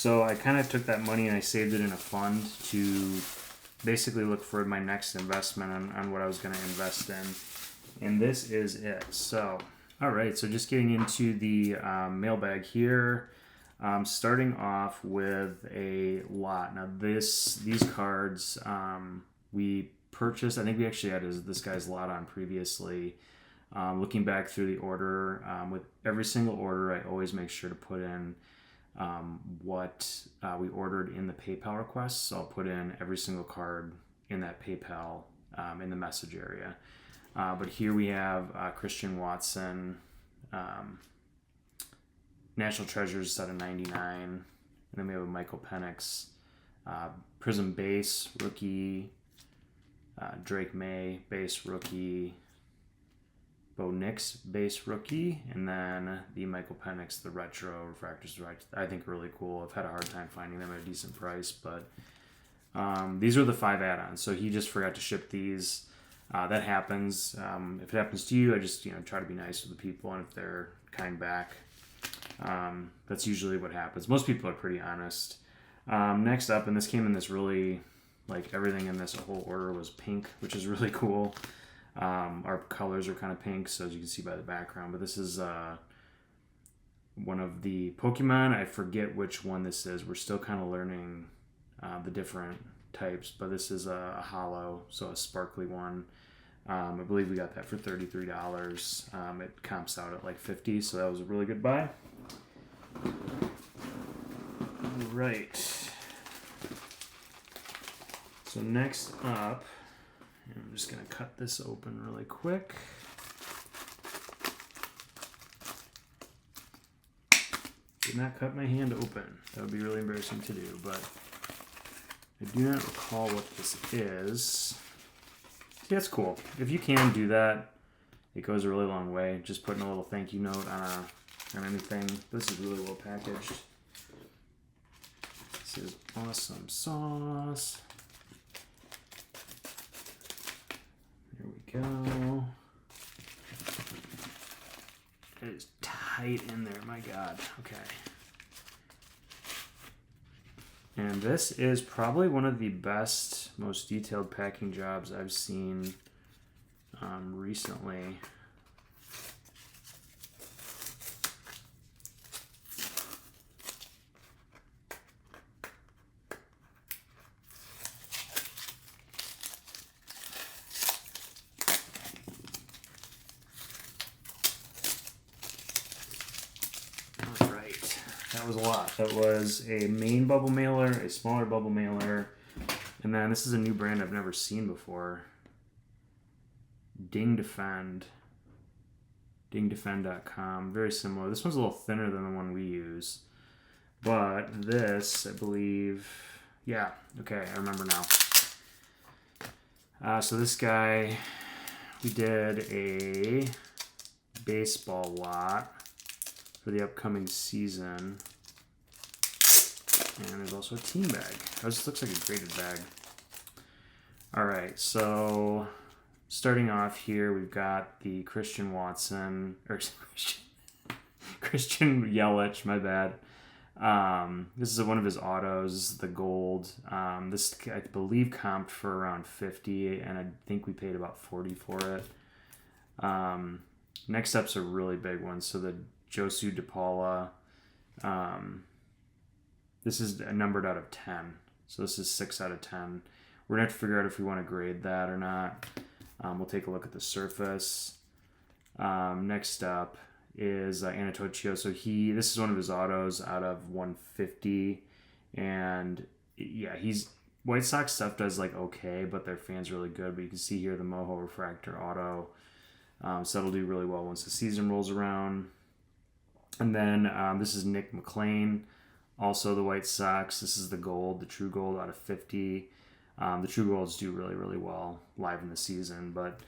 So I kind of took that money and I saved it in a fund to basically look for my next investment on what I was going to invest in. And this is it. So, all right. So just getting into the mailbag here. Starting off with a lot. Now these cards we purchased. I think we actually had this guy's lot on previously. Looking back through the order, with every single order, I always make sure to put in what we ordered in the PayPal request. So I'll put in every single card in that PayPal in the message area. But here we have Christian Watson, National Treasures set of 99. And then we have a Michael Penix, Prism base rookie, Drake May base rookie, Bo Nix base rookie, and then the Michael Penix, the retro refractors. I think really cool. I've had a hard time finding them at a decent price, but these are the 5 add-ons. So he just forgot to ship these. That happens. If it happens to you, I just try to be nice with the people, and if they're kind back, that's usually what happens. Most people are pretty honest. Next up, and this came in this really, like everything in this whole order was pink, which is really cool. Our colors are kind of pink, so as you can see by the background, but this is one of the Pokemon. I forget which one this is. We're still kind of learning the different types, but this is a holo, so a sparkly one. I believe we got that for $33. It comps out at like $50, so that was a really good buy. All right. So next up, I'm just going to cut this open really quick. Did not cut my hand open. That would be really embarrassing to do, but I do not recall what this is. Yeah, it's cool. If you can do that, it goes a really long way. Just putting a little thank you note on anything. This is really well packaged. This is awesome sauce. There we go. It is tight in there, my God. Okay. And this is probably one of the best, most detailed packing jobs I've seen recently. That was a lot. That was a main bubble mailer, a smaller bubble mailer, and then this is a new brand I've never seen before. Dingdefend. Dingdefend.com. Very similar. This one's a little thinner than the one we use. But this, I believe... Yeah, okay, I remember now. So this guy, we did a baseball lot for the upcoming season. And there's also a team bag. This looks like a graded bag. Alright, so starting off here, we've got the Christian Watson, or Christian Yelich, my bad. This is one of his autos, the gold. This, I believe, comped for around $50, and I think we paid about $40 for it. Next up's a really big one. So the Josu DePaula. This is numbered out of 10. So this is 6 out of 10. We're going to have to figure out if we want to grade that or not. We'll take a look at the surface. Next up is Nateypookins. So this is one of his autos out of 150. And yeah, White Sox stuff does like okay, but their fan's really good. But you can see here the Moho Refractor auto. So that'll do really well once the season rolls around. And then this is Nick McLean, also the White Sox. This is the gold, the True Gold out of 50. The True Golds do really, really well live in the season, but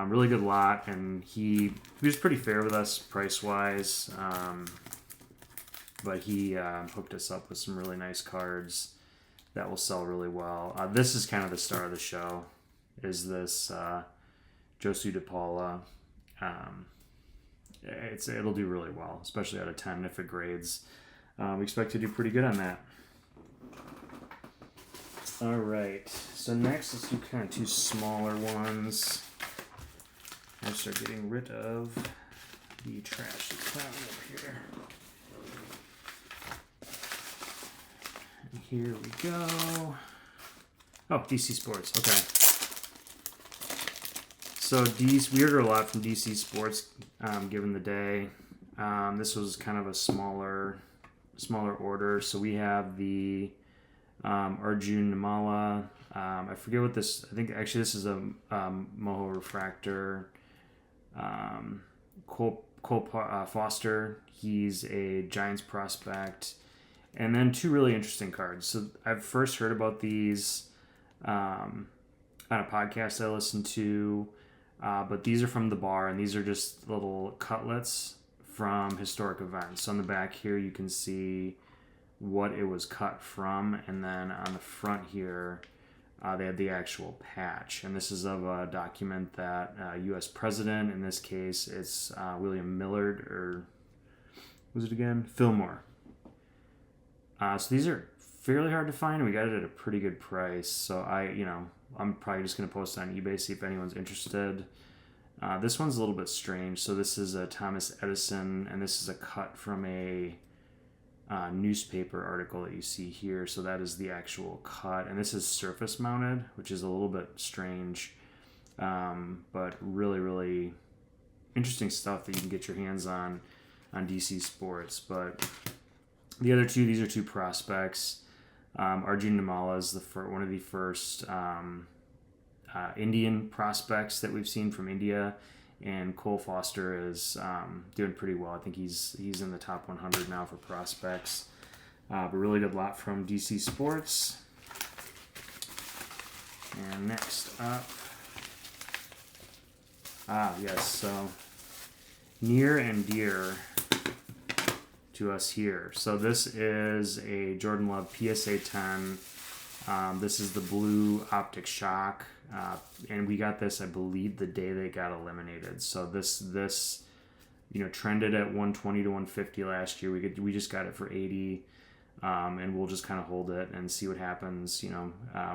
really good lot. And he was pretty fair with us price-wise, but he hooked us up with some really nice cards that will sell really well. This is kind of the star of the show, is this Josu DePaula. It'll do really well, especially out of 10 if it grades. we expect to do pretty good on that. All right, so next let's do kind of two smaller ones. I'll start getting rid of the trash that's piling up here. And here we go. Oh, DC Sports, okay. So we order a lot from DC Sports, given the day. This was kind of a smaller order. So we have the Arjun Namala. I forget what this. I think actually this is a Moho refractor. Cole Foster. He's a Giants prospect, and then two really interesting cards. So I've first heard about these on a podcast I listened to, but these are from the bar, and these are just little cutlets from historic events. So on the back here, you can see what it was cut from, and then on the front here they have the actual patch, and this is of a document that U.S. President, in this case it's William Millard, or was it again? Fillmore. So these are fairly hard to find, and we got it at a pretty good price, so I'm probably just going to post it on eBay, see if anyone's interested. This one's a little bit strange. So this is a Thomas Edison, and this is a cut from a newspaper article that you see here. So that is the actual cut, and this is surface mounted, which is a little bit strange, but really, really interesting stuff that you can get your hands on DC Sports. But the other two, these are two prospects. Arjun Namala is one of the first Indian prospects that we've seen from India, and Cole Foster is doing pretty well. I think he's in the top 100 now for prospects. But really good lot from DC Sports. And next up, yes, so near and dear to us here. So this is a Jordan Love PSA 10. This is the blue Optic Shock, and we got this, I believe, the day they got eliminated. So this trended at 120 to 150 last year. We just got it for 80, and we'll just kind of hold it and see what happens.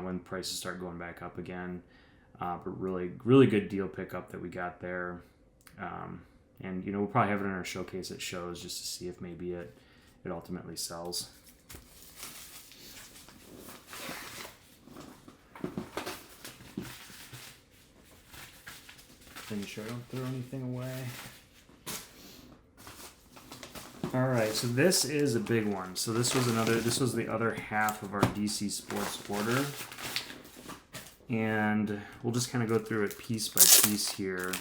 When prices start going back up again. But really, really good deal pickup that we got there. And we'll probably have it in our showcase at shows just to see if maybe it ultimately sells. Making sure I don't throw anything away. All right, so this is a big one. So this was the other half of our DC Sports order, and we'll just kind of go through it piece by piece here.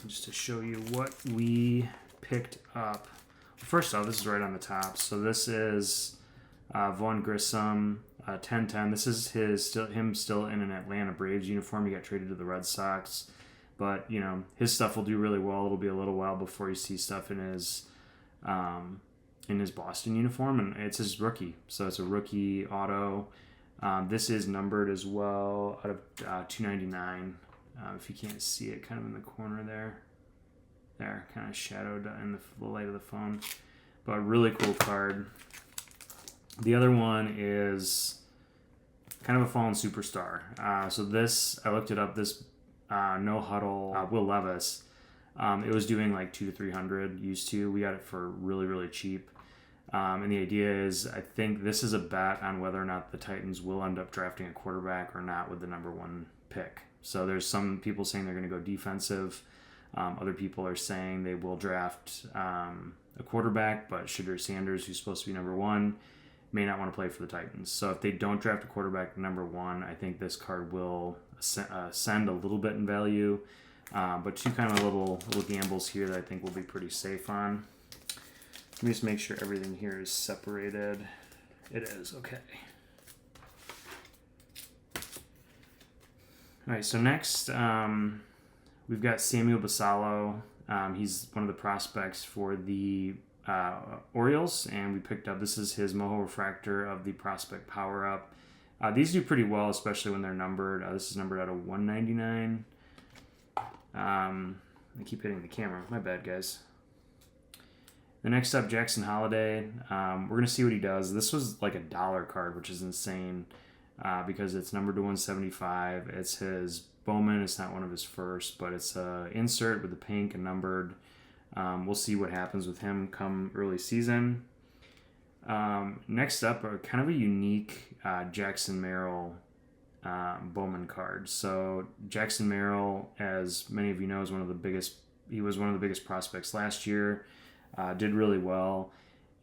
Just to show you what we picked up. First off, this is right on the top. So this is Vaughn Grissom, 10-10. This is him still in an Atlanta Braves uniform. He got traded to the Red Sox. But, his stuff will do really well. It'll be a little while before you see stuff in his Boston uniform. And it's his rookie. So it's a rookie auto. This is numbered as well out of 299. If you can't see it kind of in the corner there, kind of shadowed in the light of the phone, but a really cool card. The other one is kind of a fallen superstar. So this, I looked it up, this no huddle Will Levis, it was doing like 200 to 300 used to. We got it for really, really cheap. And the idea is, I think this is a bet on whether or not the Titans will end up drafting a quarterback or not with the number one pick. So there's some people saying they're going to go defensive. Other people are saying they will draft a quarterback, but Shadur Sanders, who's supposed to be number one, may not want to play for the Titans. So if they don't draft a quarterback number one, I think this card will ascend a little bit in value. But two kind of little gambles here that I think we'll be pretty safe on. Let me just make sure everything here is separated. It is, okay. All right, so next we've got Samuel Basallo. He's one of the prospects for the Orioles, and we picked up, this is his Moho Refractor of the Prospect Power Up. These do pretty well, especially when they're numbered. This is numbered out of 199. I keep hitting the camera. My bad, guys. The next up, Jackson Holiday. We're going to see what he does. This was like a $1 card, which is insane because it's numbered to 175. It's his Bowman. It's not one of his first, but it's an insert with the pink and numbered. We'll see what happens with him come early season. Next up, kind of a unique Jackson Merrill Bowman card. So Jackson Merrill, as many of you know, is one of the biggest. He was one of the biggest prospects last year. Did really well,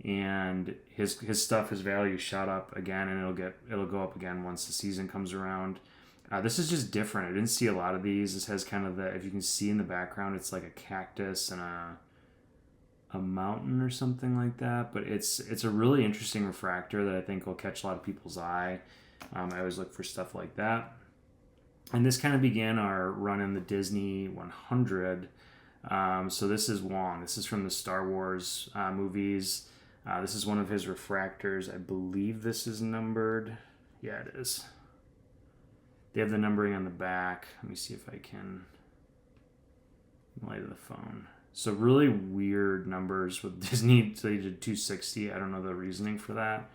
and his stuff, his value shot up again, and it'll go up again once the season comes around. This is just different. I didn't see a lot of these. This has kind of the, if you can see in the background, it's like a cactus and a mountain or something like that. But it's a really interesting refractor that I think will catch a lot of people's eye. I always look for stuff like that. And this kind of began our run in the Disney 100. So this is Wong. This is from the Star Wars movies. This is one of his refractors. I believe this is numbered. Yeah, it is. They have the numbering on the back. Let me see if I can light of the phone. So really weird numbers with Disney. So they did 260. I don't know the reasoning for that.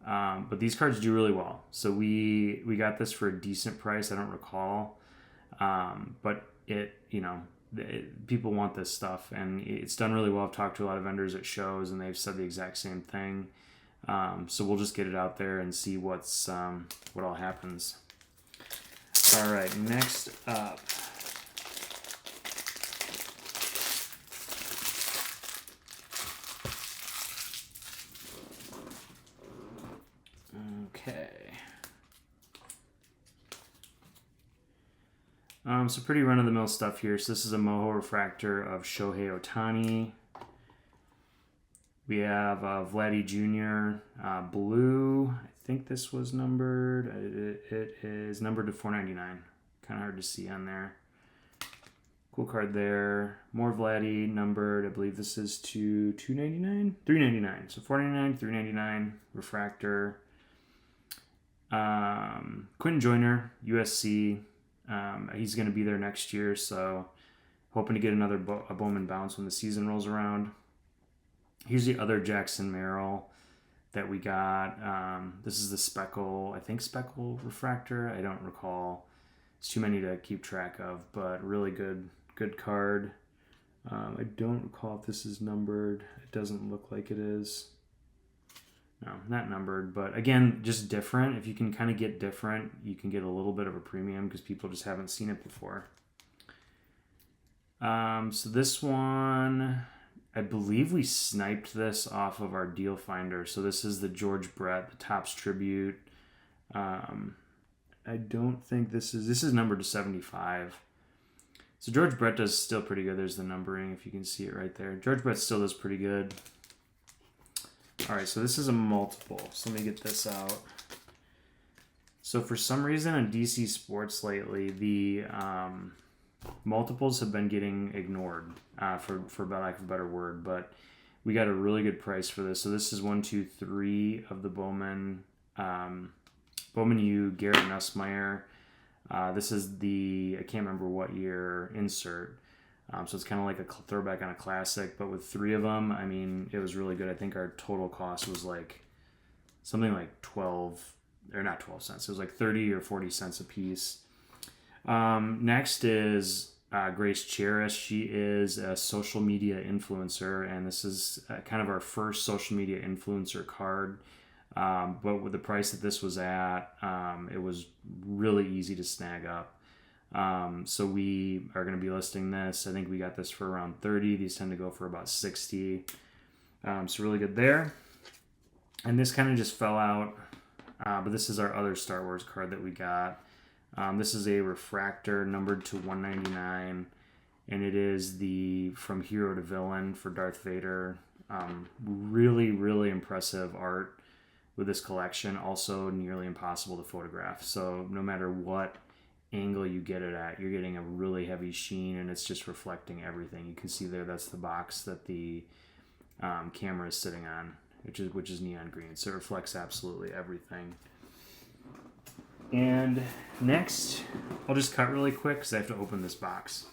But these cards do really well. So we got this for a decent price. I don't recall. But people want this stuff, and it's done really well. I've talked to a lot of vendors at shows, and they've said the exact same thing. So we'll just get it out there and see what all happens. All right, next up. Okay. So pretty run-of-the-mill stuff here. So this is a Moho refractor of Shohei Ohtani. We have Vladdy Jr. Blue. I think this was numbered. It is numbered to 499. Kind of hard to see on there. Cool card there. More Vladdy numbered. I believe this is to 299? 399. So 499, 399 refractor. Quentin Joyner, USC. He's going to be there next year, so hoping to get another a Bowman bounce when the season rolls around. Here's the other Jackson Merrill that we got. This is the Speckle refractor. I don't recall. It's too many to keep track of, but really good card. I don't recall if this is numbered. It doesn't look like it is. No, not numbered, but again, just different. If you can kind of get different, you can get a little bit of a premium because people just haven't seen it before. So this one, I believe we sniped this off of our deal finder. So this is the George Brett, the Topps Tribute. I don't think this is numbered to 75. So George Brett does still pretty good. There's the numbering, if you can see it right there. George Brett still does pretty good. All right, so this is a multiple. So let me get this out. So for some reason on DC Sports lately, the multiples have been getting ignored, for lack of a better word. But we got a really good price for this. So this is 1, 2, 3 of the Bowman U, Garrett Nussmeier. This is I can't remember what year insert. So it's kind of like a throwback on a classic, but with 3 of them, I mean, it was really good. I think our total cost was like something like 12, or not 12 cents. It was like 30 or 40 cents a piece. Next is Grace Cherish. She is a social media influencer, and this is kind of our first social media influencer card. But with the price that this was at, it was really easy to snag up. So we are going to be listing this. I think we got this for around 30. These tend to go for about 60. So really good there. And this kind of just fell out. But this is our other Star Wars card that we got. This is a refractor numbered to 199. And it is the From Hero to Villain for Darth Vader. Really, really impressive art with this collection. Also nearly impossible to photograph. So no matter what angle you get it at, you're getting a really heavy sheen, and it's just reflecting everything. You can see there, that's the box that the camera is sitting on, which is neon green, so it reflects absolutely everything. And next, I'll just cut really quick because I have to open this box.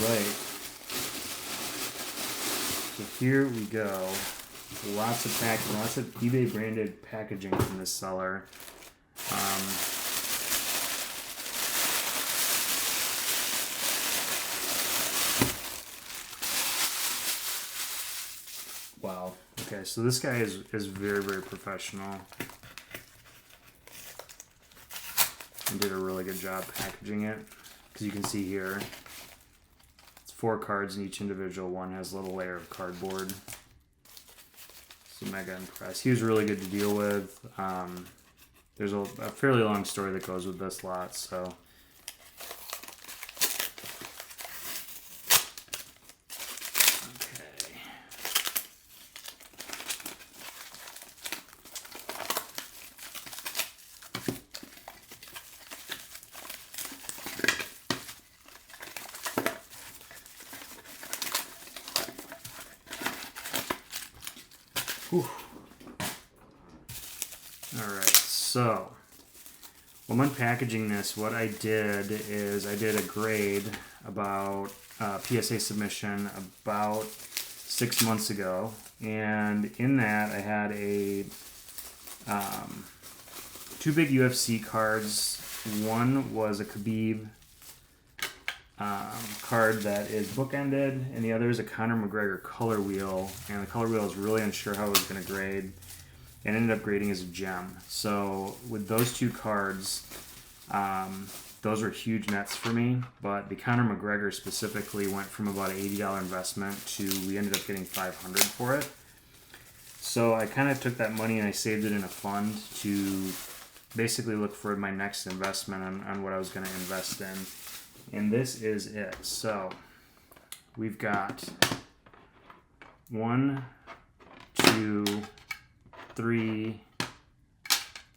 Right. So here we go. Lots of packaging, lots of eBay branded packaging from this seller. Wow. Okay, so this guy is very, very professional. And did a really good job packaging it. Because you can see here, 4 cards in each individual. One has a little layer of cardboard. So mega impressed. He was really good to deal with. There's a fairly long story that goes with this lot, so. Okay. Whew. Alright, so when I'm unpackaging this, what I did is I did a grade about PSA submission about 6 months ago, and in that I had a 2 big UFC cards. One was a Khabib card that is bookended, and the other is a Conor McGregor color wheel, and the color wheel is really unsure how it was going to grade, and ended up grading as a gem. So with those 2 cards, those were huge nets for me, but the Conor McGregor specifically went from about an $80 investment to we ended up getting $500 for it. So I kind of took that money and I saved it in a fund to basically look for my next investment on what I was going to invest in. And this is it. So we've got 1, 2, 3,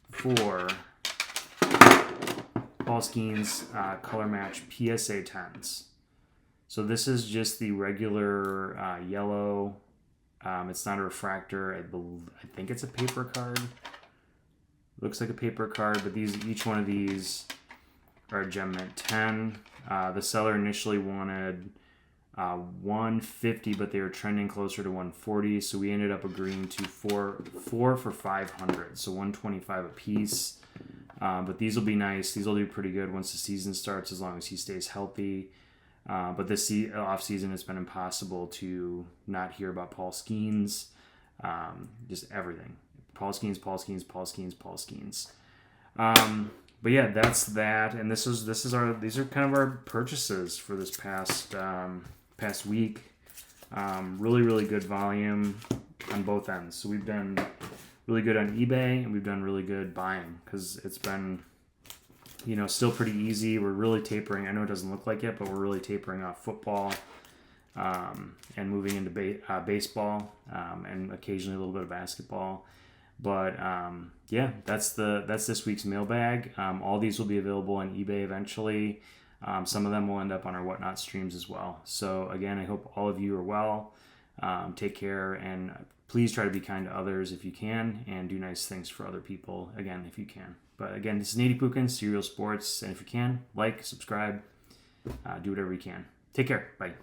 4 Paul Skeens color match PSA 10s. So this is just the regular yellow. It's not a refractor. I think it's a paper card. Looks like a paper card, but each one of these are a Gem Mint 10. The seller initially wanted 150, but they were trending closer to 140, so we ended up agreeing to four for 500, so 125 a piece. But these will be nice. These will do pretty good once the season starts, as long as he stays healthy. But this off season, it's been impossible to not hear about Paul Skeens. Just everything. Paul Skeens, Paul Skeens, Paul Skeens, Paul Skeens. But yeah, that's that, and these are kind of our purchases for this past week. Really, really good volume on both ends. So we've done really good on eBay, and we've done really good buying because it's been, still pretty easy. We're really tapering. I know it doesn't look like it, but we're really tapering off football and moving into baseball and occasionally a little bit of basketball. But yeah, that's this week's mailbag. All these will be available on eBay eventually. Some of them will end up on our Whatnot streams as well. So again, I hope all of you are well. Take care, and please try to be kind to others if you can, and do nice things for other people, again, if you can. But again, this is Nateypookins, Serial Sports, and if you can, like, subscribe, do whatever you can. Take care. Bye.